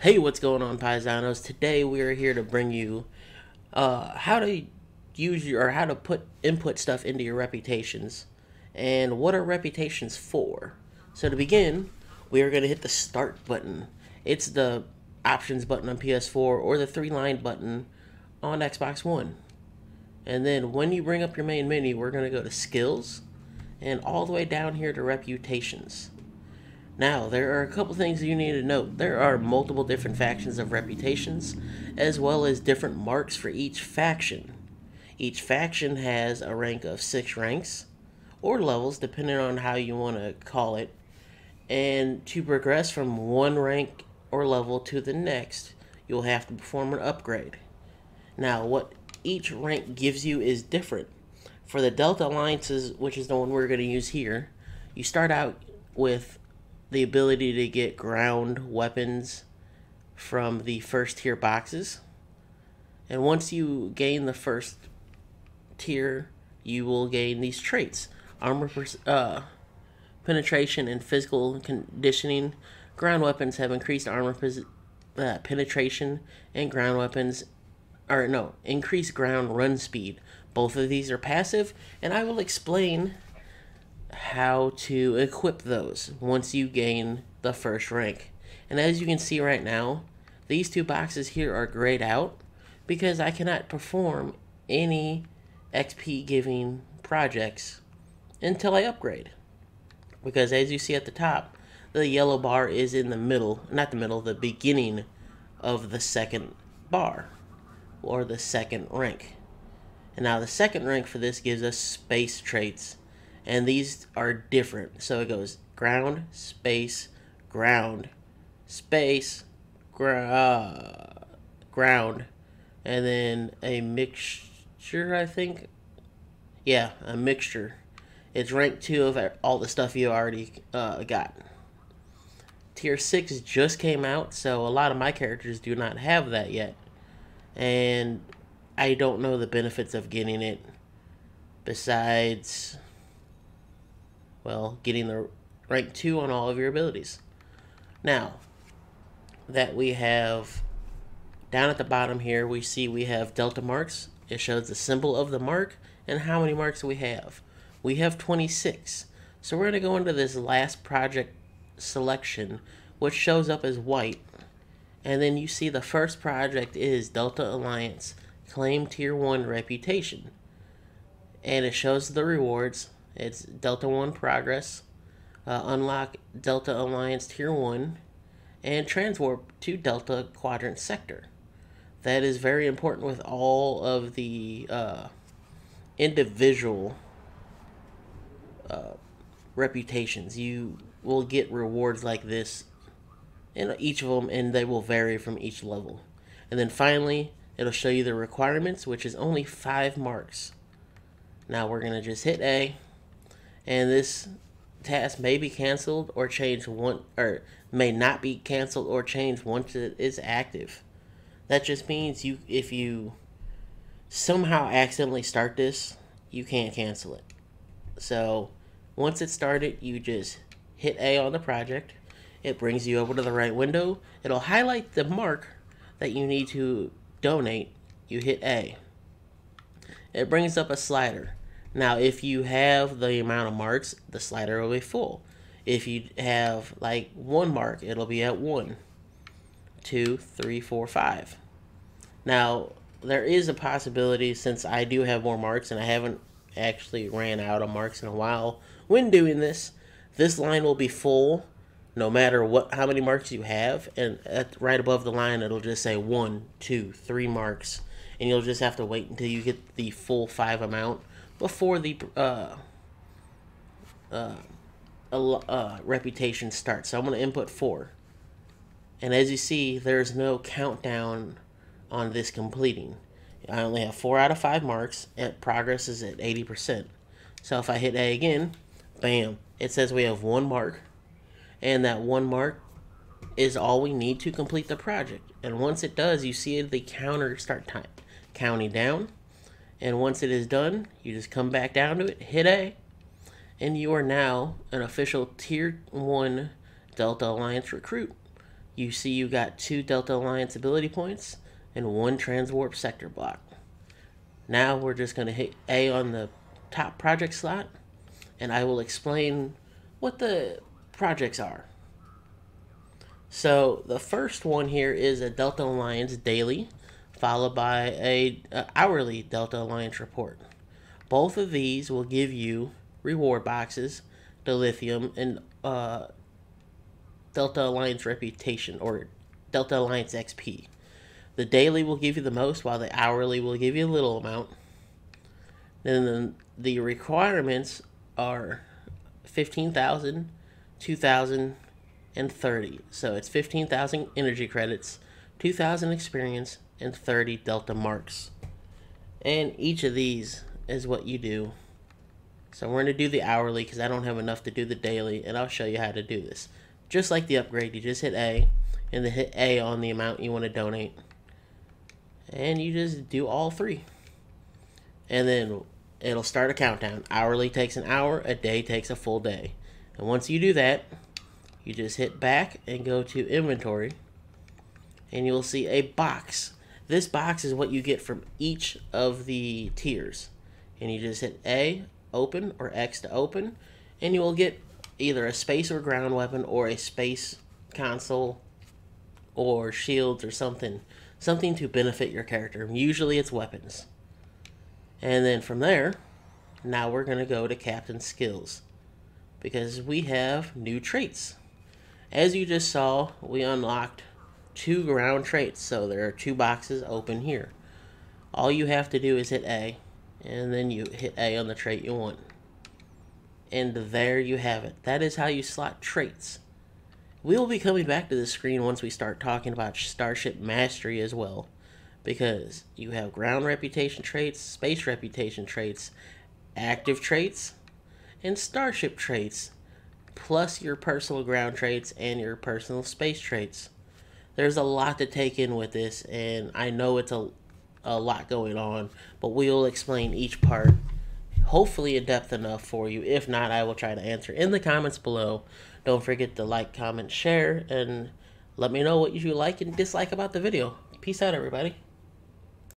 Hey, what's going on, Paisanos? Today we are here to bring you how to use your or how to put input stuff into your reputations and what are reputations for. So to begin, we are going to hit the start button. It's the options button on PS4 or the three-line button on Xbox One. And then when you bring up your main menu, we're going to go to skills and all the way down here to reputations. Now, there are a couple things you need to note. There are multiple different factions of reputations, as well as different marks for each faction. Each faction has a rank of 6 ranks, or levels, depending on how you want to call it. And to progress from one rank or level to the next, you'll have to perform an upgrade. Now, what each rank gives you is different. For the Delta Alliances, which is the one we're going to use here, you start out with the ability to get ground weapons from the first tier boxes. And once you gain the first tier, you will gain these traits. Armor penetration and physical conditioning. Ground weapons have increased armor penetration, and ground weapons increased ground run speed. Both of these are passive, and I will explain how to equip those once you gain the first rank. And as you can see right now, these two boxes here are grayed out because I cannot perform any XP giving projects until I upgrade. Because as you see at the top, the yellow bar is in the middle, not the middle, the beginning of the second bar or the second rank. And now the second rank for this gives us space traits. And these are different. So it goes ground, space, ground, space, ground, and then a mixture, I think. Yeah, a mixture. It's rank 2 of all the stuff you already got. Tier 6 just came out, so a lot of my characters do not have that yet. And I don't know the benefits of getting it besides, well, getting the rank 2 on all of your abilities. Now, that we have down at the bottom here, we see we have delta marks. It shows the symbol of the mark and how many marks we have. We have 26. So we're going to go into this last project selection, which shows up as white. And then you see the first project is Delta Alliance, claim tier 1 reputation. And it shows the rewards. It's Delta 1 progress, unlock Delta Alliance tier 1, and transwarp to Delta Quadrant sector. That is very important with all of the individual reputations. You will get rewards like this in each of them, and they will vary from each level. And then finally, it'll show you the requirements, which is only 5 marks. Now we're going to just hit A, and this task may be canceled or changed or may not be canceled or changed once it is active. That just means if you somehow accidentally start this, you can't cancel it. So once it's started, you just hit A on the project. It brings you over to the right window. It'll highlight the mark that you need to donate. You hit A. It brings up a slider. Now, if you have the amount of marks, the slider will be full. If you have like 1 mark, it'll be at 1, 2, 3, 4, 5. Now, there is a possibility, since I do have more marks and I haven't actually ran out of marks in a while when doing this, this line will be full no matter how many marks you have. And right above the line, it'll just say 1, 2, 3 marks. And you'll just have to wait until you get the full 5 amount before the reputation starts. So I'm going to input 4. And as you see, there's no countdown on this completing. I only have 4 out of 5 marks, and progress is at 80%. So if I hit A again, bam, it says we have 1 mark. And that 1 mark is all we need to complete the project. And once it does, you see the counter start counting down. And once it is done, you just come back down to it, hit A, and you are now an official Tier 1 Delta Alliance recruit. You see you got 2 Delta Alliance ability points and 1 transwarp sector block. Now we're just going to hit A on the top project slot, and I will explain what the projects are. So the first one here is a Delta Alliance daily, followed by a hourly Delta Alliance report. Both of these will give you reward boxes, dilithium, and Delta Alliance reputation, or Delta Alliance XP. The daily will give you the most, while the hourly will give you a little amount. Then the requirements are 15,000, 2,000, and 30. So it's 15,000 energy credits, 2,000 experience, and 30 Delta marks. And each of these is what you do. So we're going to do the hourly because I don't have enough to do the daily, and I'll show you how to do this. Just like the upgrade, you just hit A, and then hit A on the amount you want to donate. And you just do all 3. And then it'll start a countdown. Hourly takes an hour, a day takes a full day. And once you do that, you just hit back and go to inventory, and you'll see a box. This box is what you get from each of the tiers. And you just hit A, open, or X to open, and you will get either a space or ground weapon, or a space console, or shields, or something to benefit your character. Usually it's weapons. And then from there, now we're going to go to Captain Skills, because we have new traits. As you just saw, we unlocked 2 ground traits, so there are 2 boxes open here. All you have to do is hit A, and then you hit A on the trait you want. And there you have it. That is how you slot traits. We will be coming back to this screen once we start talking about Starship Mastery as well, because you have ground reputation traits, space reputation traits, active traits, and starship traits, plus your personal ground traits and your personal space traits. There's a lot to take in with this, and I know it's a lot going on, but we'll explain each part hopefully in depth enough for you. If not, I will try to answer in the comments below. Don't forget to like, comment, share, and let me know what you like and dislike about the video. Peace out, everybody.